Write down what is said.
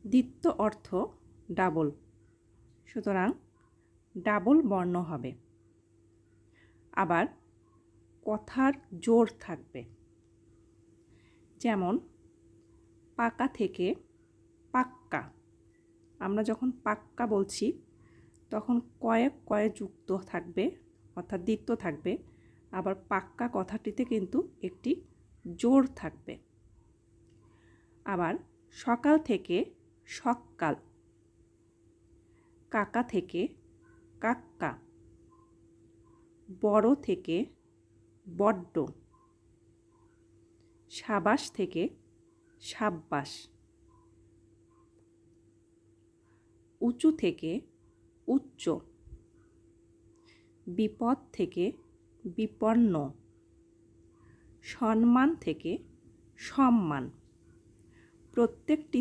দ্বিত্ব অর্থ ডাবল, সুতরাং ডাবল বর্ণ হবে। আবার কথার জোর থাকবে, যেমন পাকা থেকে পাক্কা। আমরা যখন পাক্কা বলছি তখন কয়ে যুক্ত থাকবে, অর্থাৎ দ্বিত্ব থাকবে। আবার পাক্কা কথাটিতে কিন্তু একটি জোর থাকবে। আবার সকাল থেকে সক্কাল, কাকা থেকে কাক্কা, বড় থেকে বড্ড, সাবাস থেকে সাব্বাস, উঁচু থেকে উচ্চ, বিপদ থেকে বিপন্ন, সম্মান থেকে সম্মান। প্রত্যেকটি